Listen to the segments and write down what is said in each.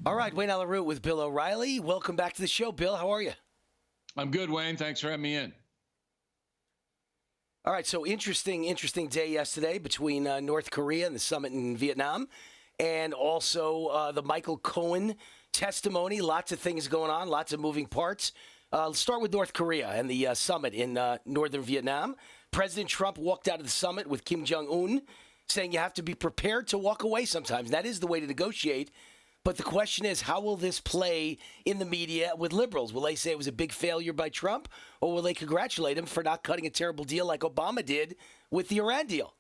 All right, Wayne Allyn with Bill O'Reilly. Welcome back to the show, Bill. How are you? I'm good, Wayne. Thanks for having me in. All right, so interesting day yesterday between North Korea and the summit in Vietnam, and also the Michael Cohen testimony. Lots of things going on, lots of moving parts. Let's start with North Korea and the summit in northern Vietnam. President Trump walked out of the summit with Kim Jong-un, saying you have to be prepared to walk away sometimes. That is the way to negotiate. But the question is, how will this play in the media with liberals? Will they say it was a big failure by Trump, or will they congratulate him for not cutting a terrible deal like Obama did with the Iran deal?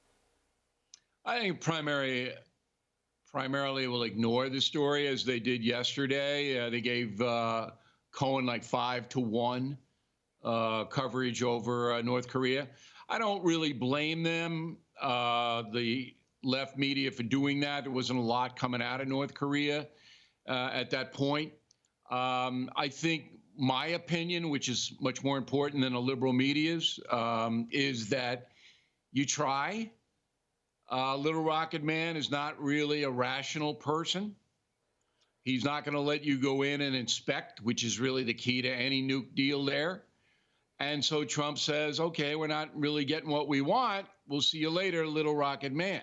I think primarily will ignore the story as they did yesterday. They gave Cohen like 5-1 coverage over North Korea. I don't really blame them. The left media for doing that. There wasn't a lot coming out of North Korea at that point. I think my opinion, which is much more important than the liberal media's, is that you try. Little Rocket Man is not really a rational person. He's not going to let you go in and inspect, which is really the key to any nuke deal there. And so Trump says, okay, we're not really getting what we want. We'll see you later, Little Rocket Man.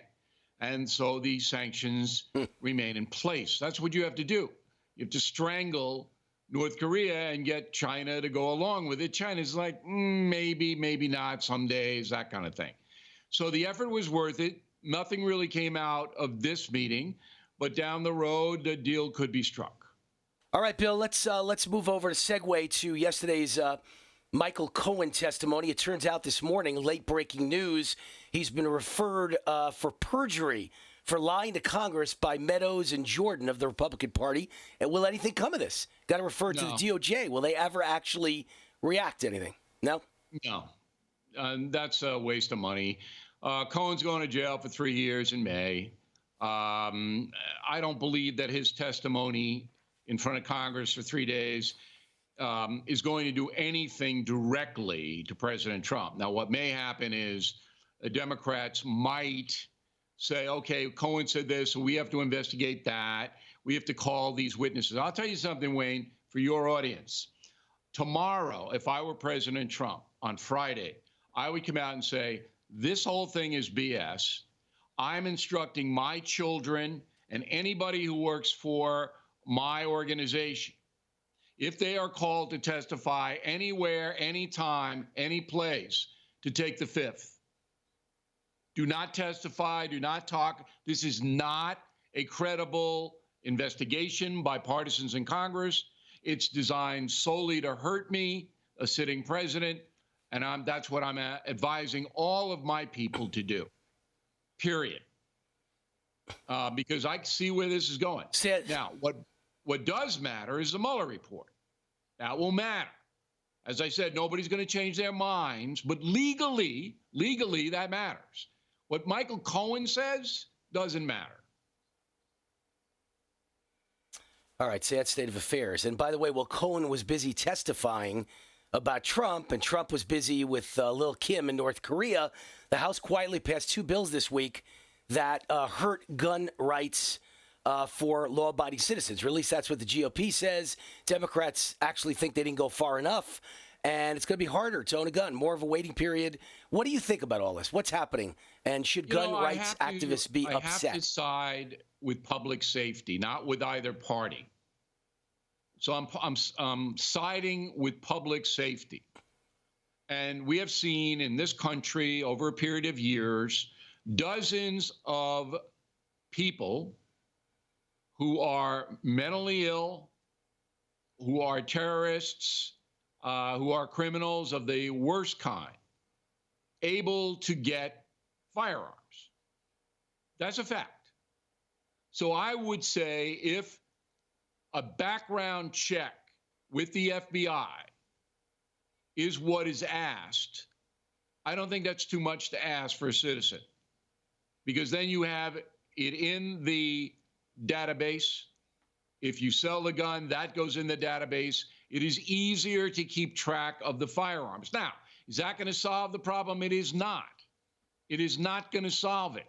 And so these sanctions remain in place. That's what you have to do. You have to strangle North Korea and get China to go along with it. China's like, maybe, maybe not some days, that kind of thing. So the effort was worth it. Nothing really came out of this meeting, but down the road, the deal could be struck. All right, Bill, let's move over to segue to yesterday's Michael Cohen testimony. It turns out this morning, late breaking news, he's been referred for perjury for lying to Congress by Meadows and Jordan of the Republican Party. And will anything come of this? Got to refer to the DOJ. Will they ever actually react to anything? No? No. That's a waste of money. Cohen's going to jail for 3 years in May. I don't believe that his testimony in front of Congress for 3 days is going to do anything directly to President Trump. Now, what may happen is the Democrats might say, okay, Cohen said this, so we have to investigate that. We have to call these witnesses. I'll tell you something, Wayne, for your audience. Tomorrow, if I were President Trump on Friday, I would come out and say, this whole thing is BS. I'm instructing my children and anybody who works for my organization, if they are called to testify anywhere, anytime, any place, to take the fifth. Do not testify. Do not talk. This is not a credible investigation by partisans in Congress. It's designed solely to hurt me, a sitting president, and that's what I'm advising all of my people to do, period. Because I see where this is going. Now, what does matter is the Mueller report. That will matter. As I said, nobody's going to change their minds, but legally, that matters. What Michael Cohen says doesn't matter. All right, sad state of affairs. And by the way, while Cohen was busy testifying about Trump, and Trump was busy with Lil Kim in North Korea, the House quietly passed 2 bills this week that hurt gun rights for law-abiding citizens. Or at least that's what the GOP says. Democrats actually think they didn't go far enough, and it's going to be harder to own a gun, more of a waiting period. What do you think about all this? What's happening? And should gun rights activists be upset? I have to side with public safety, not with either party. So I'm siding with public safety. And we have seen in this country over a period of years, dozens of people who are mentally ill, who are terrorists, who are criminals of the worst kind, able to get firearms. That's a fact. So I would say if a background check with the FBI is what is asked, I don't think that's too much to ask for a citizen, because then you have it in the database. If you sell the gun, that goes in the database. It is easier to keep track of the firearms. Now, is that going to solve the problem? It is not. It is not going to solve it.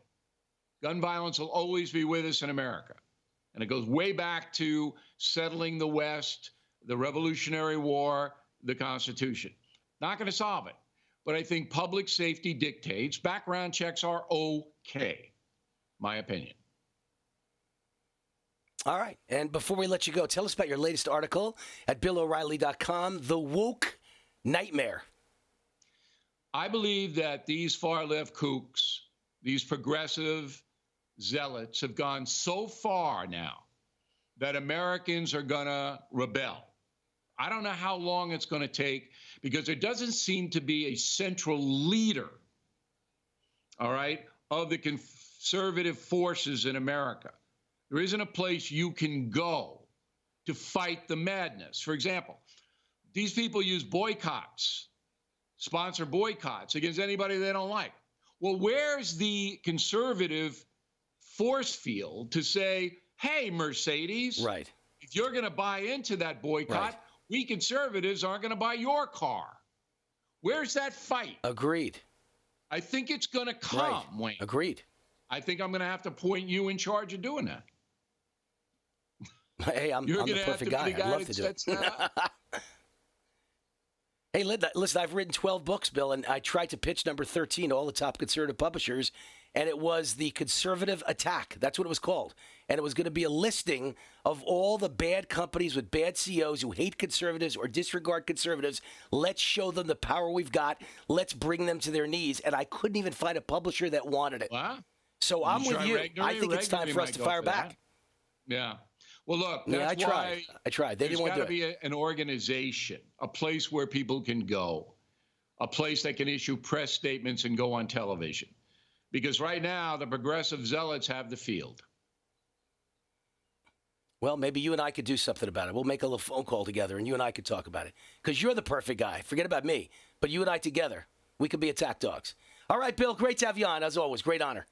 Gun violence will always be with us in America. And it goes way back to settling the West, the Revolutionary War, the Constitution. Not going to solve it. But I think public safety dictates background checks are okay, my opinion. All right. And before we let you go, tell us about your latest article at BillO'Reilly.com, The Woke Nightmare. I believe that these far-left kooks, these progressive zealots have gone so far now that Americans are going to rebel. I don't know how long it's going to take because there doesn't seem to be a central leader, all right, of the conservative forces in America. There isn't a place you can go to fight the madness. For example, these people use boycotts, sponsor boycotts against anybody they don't like. Well, where's the conservative force field to say, hey, Mercedes, right, if you're going to buy into that boycott, right, we conservatives aren't going to buy your car. Where's that fight? Agreed. I think it's going to come, Right. Wayne. Agreed. I think I'm going to have to point you in charge of doing that. Hey, I'm the perfect guy. I'd love to do it. Hey, listen, I've written 12 books, Bill, and I tried to pitch number 13 to all the top conservative publishers, and it was The Conservative Attack. That's what it was called. And it was going to be a listing of all the bad companies with bad CEOs who hate conservatives or disregard conservatives. Let's show them the power we've got. Let's bring them to their knees. And I couldn't even find a publisher that wanted it. Wow. So I'm with you. I think it's time for us to fire back. Yeah. Well, look, Yeah, that's why I tried. They didn't want to do it. There's got to be an organization, a place where people can go, a place that can issue press statements and go on television. Because right now, the progressive zealots have the field. Well, maybe you and I could do something about it. We'll make a little phone call together, and you and I could talk about it. Because you're the perfect guy. Forget about me. But you and I together, we could be attack dogs. All right, Bill, great to have you on. As always, great honor.